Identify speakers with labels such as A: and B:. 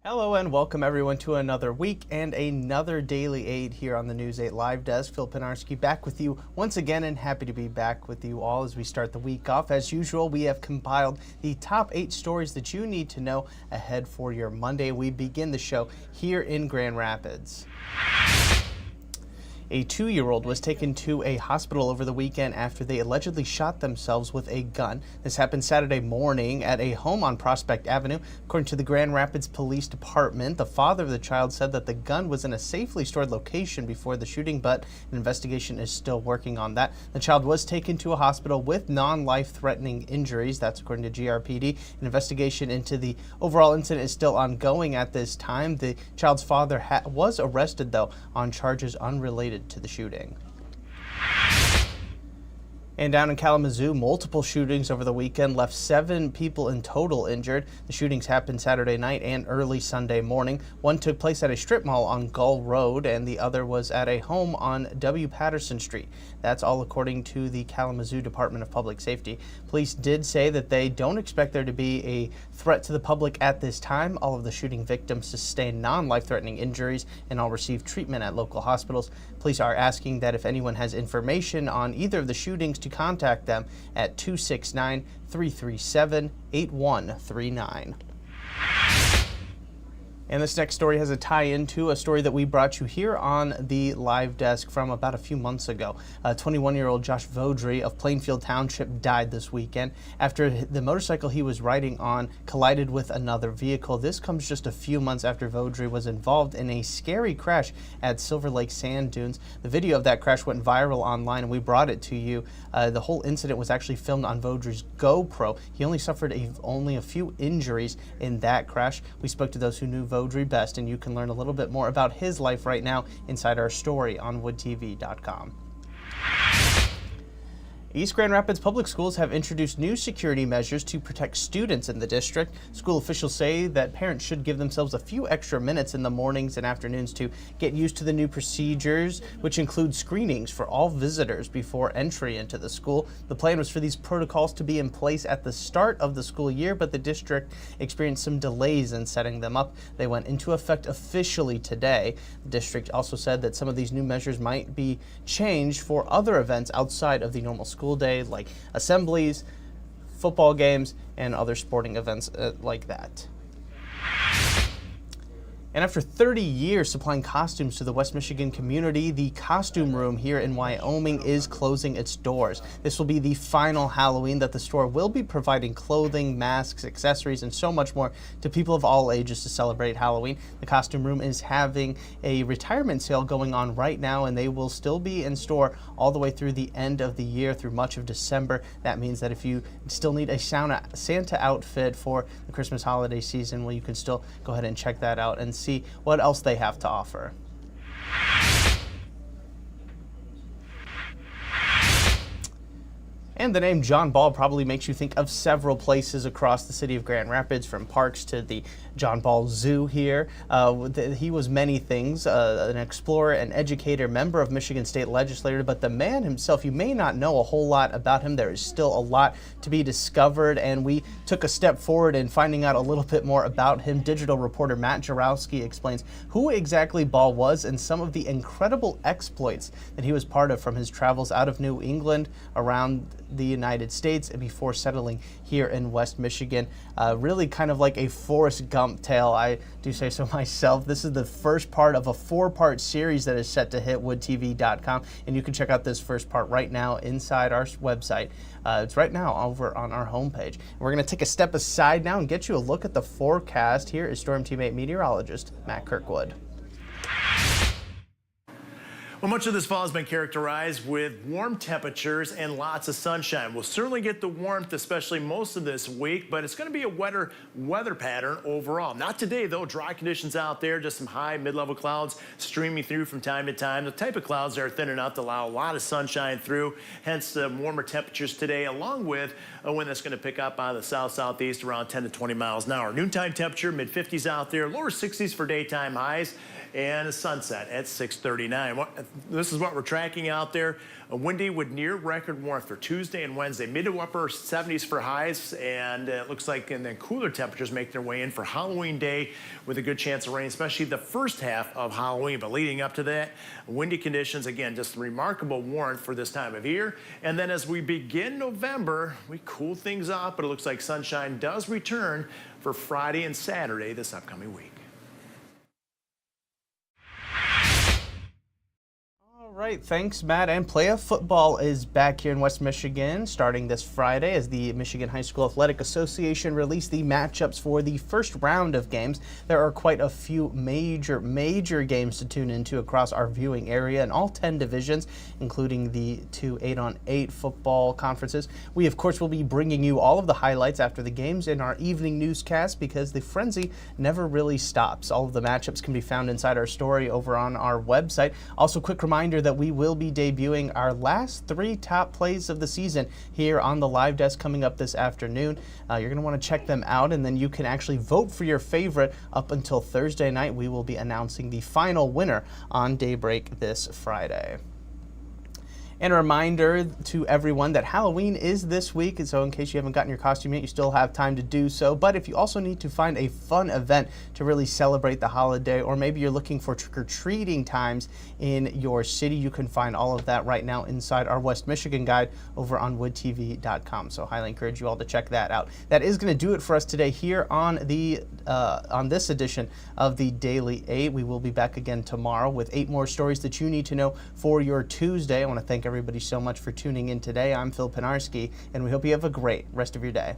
A: Hello and welcome everyone to another week and another Daily Aid here on the News 8 Live Desk. Phil Pinarski back with you once again and happy to be back with you all as we start the week off. As usual, we have compiled the top 8 stories that you need to know ahead for your Monday. We begin the show here in Grand Rapids. A 2-year-old was taken to a hospital over the weekend after they allegedly shot themselves with a gun. This happened Saturday morning at a home on Prospect Avenue. According to the Grand Rapids Police Department, the father of the child said that the gun was in a safely stored location before the shooting, but an investigation is still working on that. The child was taken to a hospital with non-life-threatening injuries. That's according to GRPD. An investigation into the overall incident is still ongoing at this time. The child's father was arrested, though, on charges unrelated to the shooting. And down in Kalamazoo, multiple shootings over the weekend left 7 people in total injured. The shootings happened Saturday night and early Sunday morning. One took place at a strip mall on Gull Road, and the other was at a home on W. Patterson Street. That's all according to the Kalamazoo Department of Public Safety. Police did say that they don't expect there to be a threat to the public at this time. All of the shooting victims sustained non-life-threatening injuries and all received treatment at local hospitals. Police are asking that if anyone has information on either of the shootings to contact them at 269-337-8139. And this next story has a tie-in to a story that we brought you here on the live desk from about a few months ago. 21-year-old Josh Vaudry of Plainfield Township died this weekend after the motorcycle he was riding on collided with another vehicle. This comes just a few months after Vaudry was involved in a scary crash at Silver Lake Sand Dunes. The video of that crash went viral online, and we brought it to you. The whole incident was actually filmed on Vaudry's GoPro. He only suffered only a few injuries in that crash. We spoke to those who knew Vaudry best, and you can learn a little bit more about his life right now inside our story on woodtv.com. East Grand Rapids Public Schools have introduced new security measures to protect students in the district. School officials say that parents should give themselves a few extra minutes in the mornings and afternoons to get used to the new procedures, which include screenings for all visitors before entry into the school. The plan was for these protocols to be in place at the start of the school year, but the district experienced some delays in setting them up. They went into effect officially today. The district also said that some of these new measures might be changed for other events outside of the normal school day, like assemblies, football games, and other sporting events like that. And after 30 years supplying costumes to the West Michigan community, the Costume Room here in Wyoming is closing its doors. This will be the final Halloween that the store will be providing clothing, masks, accessories, and so much more to people of all ages to celebrate Halloween. The Costume Room is having a retirement sale going on right now, and they will still be in store all the way through the end of the year, through much of December. That means that if you still need a Santa outfit for the Christmas holiday season, well, you can still go ahead and check that out and see what else they have to offer. And the name John Ball probably makes you think of several places across the city of Grand Rapids, from parks to the John Ball Zoo here. He was many things, an explorer, an educator, member of Michigan State Legislature, but the man himself, you may not know a whole lot about him. There is still a lot to be discovered, and we took a step forward in finding out a little bit more about him. Digital reporter Matt Jarowski explains who exactly Ball was and some of the incredible exploits that he was part of from his travels out of New England, around the United States, and before settling here in West Michigan. Really kind of like a Forrest Gump tale, I do say so myself. This is the first part of a 4-part series that is set to hit woodtv.com, and you can check out this first part right now inside our website. It's right now over on our homepage. We're going to take a step aside now and get you a look at the forecast. Here is Storm Team 8 meteorologist Matt Kirkwood.
B: Well, much of this fall has been characterized with warm temperatures and lots of sunshine. We'll certainly get the warmth, especially most of this week, but it's going to be a wetter weather pattern overall. Not today, though. Dry conditions out there, just some high mid-level clouds streaming through from time to time. The type of clouds that are thin enough to allow a lot of sunshine through, hence the warmer temperatures today, along with a wind that's going to pick up on the south-southeast around 10 to 20 miles an hour. Noontime temperature, mid-50s out there, lower 60s for daytime highs, and a sunset at 6:39. This is what we're tracking out there. A windy with near record warmth for Tuesday and Wednesday. Mid to upper 70s for highs, and it looks like and then cooler temperatures make their way in for Halloween Day with a good chance of rain, especially the first half of Halloween. But leading up to that, windy conditions, again, just remarkable warmth for this time of year. And then as we begin November, we cool things off, but it looks like sunshine does return for Friday and Saturday this upcoming week.
A: All right, thanks, Matt. And playoff football is back here in West Michigan starting this Friday as the Michigan High School Athletic Association released the matchups for the first round of games. There are quite a few major games to tune into across our viewing area in all 10 divisions, including the 2 8-on-8 football conferences. We, of course, will be bringing you all of the highlights after the games in our evening newscast because the frenzy never really stops. All of the matchups can be found inside our story over on our website. Also, quick reminder that we will be debuting our last 3 top plays of the season here on the live desk coming up this afternoon. You're going to want to check them out, and then you can actually vote for your favorite up until Thursday night. We will be announcing the final winner on daybreak this Friday. And a reminder to everyone that Halloween is this week, and so in case you haven't gotten your costume yet, you still have time to do so. But if you also need to find a fun event to really celebrate the holiday, or maybe you're looking for trick-or-treating times in your city, you can find all of that right now inside our West Michigan guide over on woodtv.com. So highly encourage you all to check that out. That is going to do it for us today here on this edition of the Daily 8. We will be back again tomorrow with 8 more stories that you need to know for your Tuesday. I want to thank everybody so much for tuning in today. I'm Phil Pinarski, and we hope you have a great rest of your day.